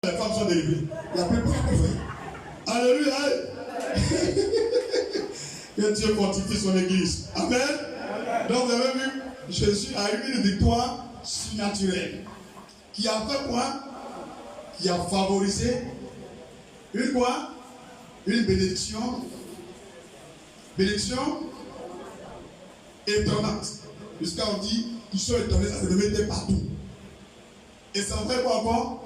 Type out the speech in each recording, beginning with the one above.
les femmes sont délivrées. La plupart Alléluia. Que Dieu fortifie son église. Amen. Donc vous avez vu, Jésus a eu une victoire surnaturelle. Qui a fait quoi? Qui a favorisé une quoi? Une bénédiction. Bénédiction étonnante. Jusqu'à on dit qu'ils sont étonnés, ça se mettait partout. Et ça fait quoi encore?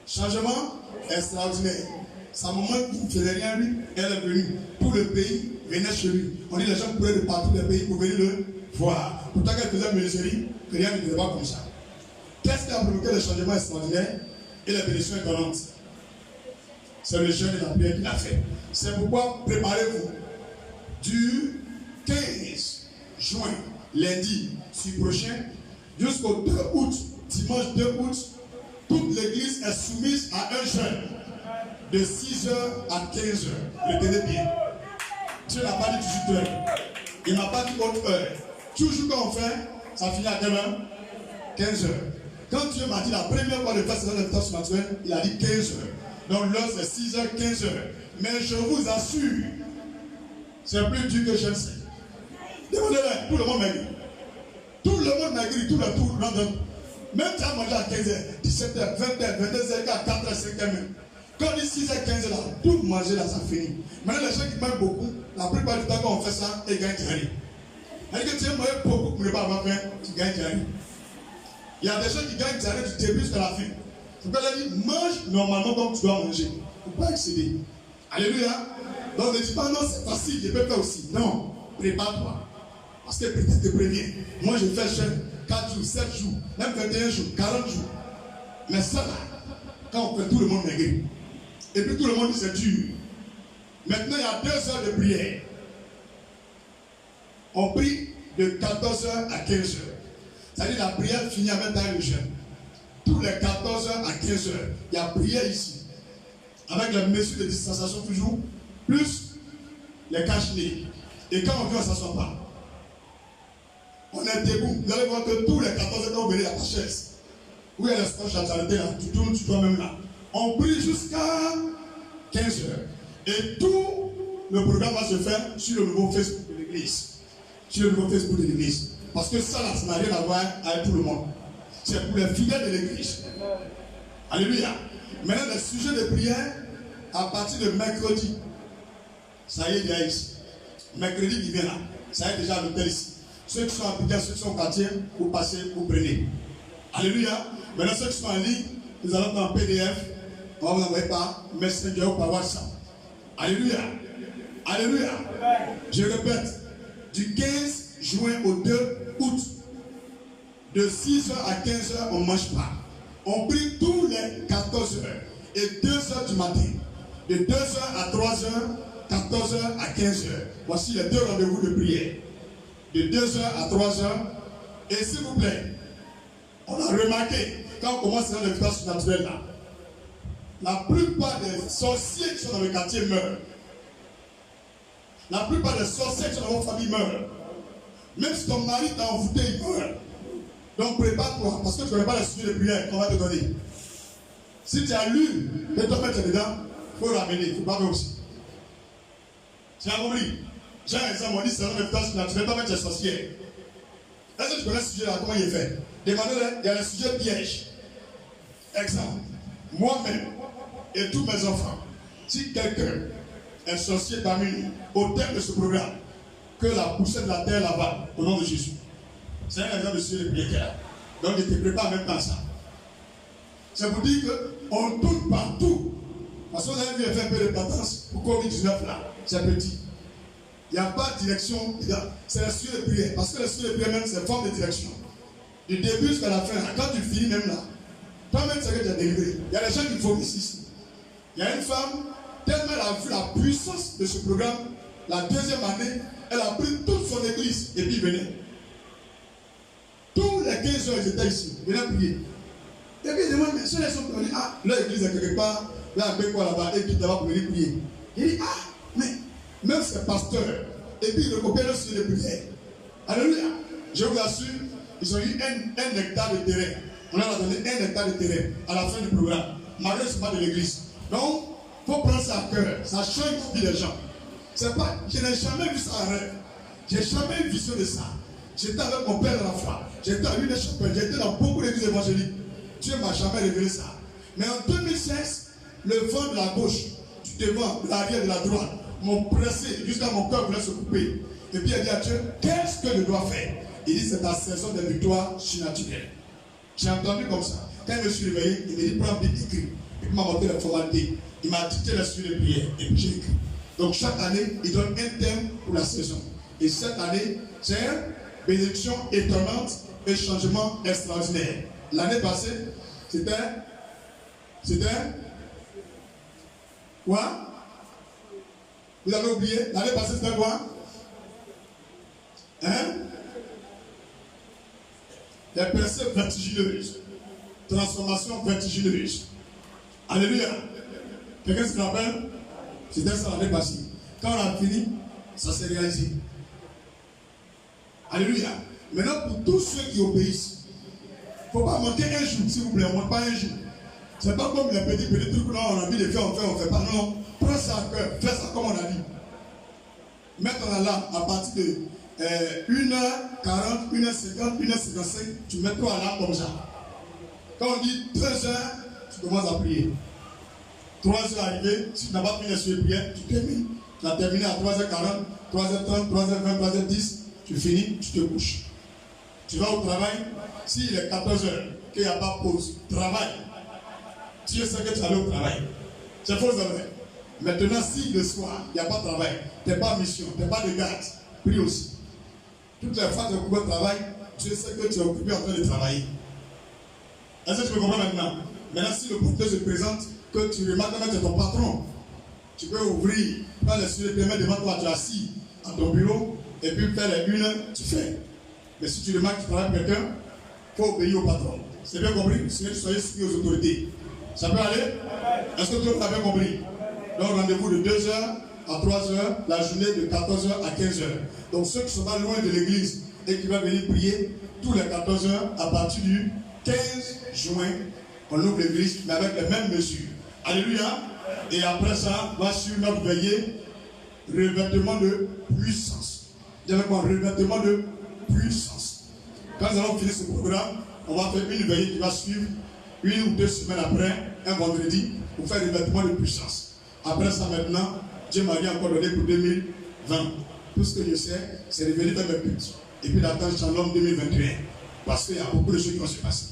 Changement extraordinaire. Sa maman ne faisait rien lui, elle est venue. Tout le pays venait chez lui. On dit les gens couraient de partout le pays pour venir le voir. Pourtant qu'elle faisait menuiserie, que rien ne faisait pas comme ça. Qu'est-ce qui a provoqué le changement extraordinaire et la bénédiction étonnante? C'est le jeûne et la prière qu'il a fait. C'est pourquoi préparez-vous. Du 15 juin, lundi, prochain, jusqu'au 2 août, dimanche 2 août, toute l'église est soumise à un jeûne de 6h à 15h. Retenez bien. Dieu n'a pas dit 18h. Il n'a pas dit autre heure. Toujours quand on fait, ça finit à quelle heure? 15h. Quand Dieu m'a dit la première fois de faire cette invitation naturelle, il a dit 15h. Donc l'heure c'est 6h, 15h. Mais je vous assure, c'est plus dur que je ne sais. Demandez-le, tout le monde maigrit. Tout le monde maigrit, tout le monde. Même tu as mangé à 15h, 17h, 20h, 22h, 4h, 5h même. Quand on dit 6h, 15h là, tout manger là, ça finit. Maintenant, les gens qui mangent beaucoup, la plupart du temps quand on fait ça, ils gagnent rien. C'est-à-dire que tu as mangé beaucoup pour ne pas avoir faim, tu gagnes rien. Il y a des gens qui gagnent rien du début jusqu'à la fin. C'est pourquoi il a dit, mange normalement comme tu dois manger. Il ne faut pas excéder. Alléluia. Donc ne dis pas non, c'est facile, je peux faire aussi. Non, prépare-toi. Parce que peut-être te premier. Moi je fais jeûne 4 jours, 7 jours, même 21 jours, 40 jours. Mais ça là, quand on fait tout le monde maigrit. Et puis tout le monde dit c'est dur. Maintenant il y a 2 heures de prière. On prie de 14h à 15h. C'est-à-dire la prière finit avec le jeûne. Tous les 14h à 15h, il y a prière ici. Avec les mesures de distanciation toujours, plus les cache-nez. Et quand on vient, on ne s'assoit pas. On est debout. Vous allez voir que tous les 14h, quand vous venez à ta chaise, où il y a l'espace de la charité là, tu tournes, tu toi-même là. On prie jusqu'à 15h. Et tout le programme va se faire sur le nouveau Facebook de l'église. Sur le nouveau Facebook de l'église. Parce que ça là, ça n'a rien à voir avec tout le monde. C'est pour les fidèles de l'église. Alléluia. Maintenant, les sujets de prière, à partir de mercredi, ça y est déjà ici. Mercredi qui vient là, ça y est déjà à l'hôtel ici. Ceux qui sont en Pékin, ceux qui sont au quartier, vous passez, vous prenez. Alléluia. Maintenant, ceux qui sont en ligne, nous allons dans PDF, on va vous envoyer par Messenger ou par WhatsApp. Alléluia. Alléluia. Je répète, du 15 juin au 2 août, de 6h à 15h, on ne mange pas. On prie tous les 14h et 2h du matin. De 2h à 3h, 14h à 15h. Voici les 2 rendez-vous de prière. De 2h à 3h. Et s'il vous plaît, on a remarqué, quand on commence dans le espace naturel là, la plupart des sorciers qui sont dans le quartier meurent. La plupart des sorciers qui sont dans votre famille meurent. Même si ton mari t'a envoûté, il meurt. Donc prépare-toi, parce que tu ne connais pas les sujets de prière qu'on va te donner. Si tu as lu, et toi mettre dedans, il faut ramener, il ne faut pas faire aussi. Tu as compris? J'ai un exemple, on dit c'est un réputation naturelle, pas mettre les sorcières. Est-ce que tu connais ce sujet là, comment il est fait? Demandez-le, il y a le sujet piège. Exemple, moi-même et tous mes enfants, si quelqu'un est sorcier parmi nous, au terme de ce programme, que la poussée de la terre là-bas, au nom de Jésus. C'est un exemple de sujet de prière. Donc il te prépare même dans ça. C'est pour dire qu'on tourne partout. Parce que vous avez vu un peu de patence pour Covid-19 là. C'est petit. Il n'y a pas de direction. C'est le sujet de prière. Parce que le sujet de prière même, c'est une forme de direction. Du début jusqu'à la fin. Quand tu finis même là, toi-même, c'est que tu as délivré. Il y a des gens qui vomissent ici. Il y a une femme, tellement elle a vu la puissance de ce programme, la deuxième année, elle a pris toute son église et puis venait. Tous les 15 heures, ils étaient ici. Ils venaient prier. Et puis ils demandent, mais ceux qui sont venus, ah, leur église est quelque part, là, avec quoi là-bas, et qui là-bas pour venir prier. Il dit, ah, mais même ces pasteurs, et puis ils recopiaient le sujet de prière. Alléluia. Je vous assure, ils ont eu un hectare de terrain. On leur a donné 1 hectare de terrain à la fin du programme. Malgré ce n'est pas de l'église. Donc, il faut prendre ça à cœur. Ça change la vie des gens. C'est pas, je n'ai jamais vu ça en rêve. Je n'ai jamais eu vision de ça. J'étais avec mon père dans la foi. J'étais à une chapelle. J'étais dans beaucoup d'églises évangéliques. Dieu ne m'a jamais révélé ça. Mais en 2016, le vent de la gauche, du devant, de l'arrière, de la droite, m'ont pressé jusqu'à mon cœur voulait se couper. Et puis il a dit à Dieu, qu'est-ce que je dois faire? Il dit, c'est ta saison de victoire surnaturelle. J'ai entendu comme ça. Quand je me suis réveillé, il m'a dit, prends un petit écrit. Et puis il m'a montré les formalités. Il m'a dicté la suite de prière. Et puis j'ai écrit. Donc chaque année, il donne un thème pour la saison. Et cette année, c'est bénédiction étonnante et changement extraordinaire. L'année passée, c'était quoi? Vous avez oublié? L'année passée, c'était quoi? Hein? Les percées vertigineuses. Transformation vertigineuse. Alléluia. Quelqu'un se rappelle? C'était ça l'année passée. Quand on a fini, ça s'est réalisé. Alléluia. Maintenant, pour tous ceux qui obéissent, il ne faut pas manquer un jour, s'il vous plaît. On ne manque pas un jour. Ce n'est pas comme les petits trucs là, on a envie de faire, on ne fait pas. Non, prends ça à cœur, fais ça comme on a dit. Mettre la lampe à partir de 1h40, 1h50, 1h55, tu mets toi à lampe comme ça. Quand on dit 13h, tu commences à prier. 3h arrivé, si tu n'as pas fini la prière, tu termines. Tu as terminé à 3h40, 3h30, 3h20, 3h10, tu finis, tu te couches. Tu vas au travail, s'il est 14h, qu'il n'y a pas de pause, travail. Tu sais que tu allais au travail. C'est faux, c'est vrai. Maintenant, si le soir, il n'y a pas de travail, tu n'es pas en mission, tu n'es pas de garde, prie aussi. Toutes les fois que tu es occupé au travail, tu sais que tu es occupé en train de travailler. Est-ce que tu me comprends maintenant? Maintenant, si le porteur se présente, que tu remarques que c'est ton patron, tu peux ouvrir, prendre les sujets, te mettre devant toi, tu es assis à ton bureau, et puis faire les unes, tu fais. Mais si tu remarques que tu travailles avec quelqu'un, il faut obéir au patron. C'est bien compris? Sinon, soyez soumis aux autorités. Ça peut aller? Est-ce que tout le monde a bien compris? Donc, rendez-vous de 2h à 3h, la journée de 14h à 15h. Donc, ceux qui sont pas loin de l'église et qui veulent venir prier, tous les 14h, à partir du 15 juin, on ouvre l'église, mais avec les mêmes mesures. Alléluia. Et après ça, va sur notre veillée, revêtement de puissance. Il y avait quoi? Revêtement de puissance. Quand nous allons finir ce programme, on va faire une veillée qui va suivre 1 ou 2 semaines après, un vendredi, pour faire revêtement de puissance. Après ça, maintenant, Dieu m'a encore donné pour 2020. Tout ce que je sais, c'est de venir faire mes buts. Et puis d'attendre Shalom 2021. Parce qu'il y a beaucoup de choses qui vont se passer.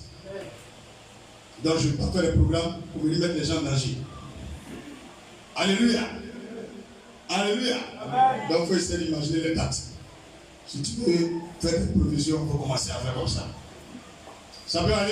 Donc je ne vais pas faire les programmes pour venir mettre les gens en danger. Alléluia. Alléluia. Amen. Donc il faut essayer d'imaginer les dates. Si tu veux faire des provisions, il faut commencer à faire comme ça. Ça peut aller.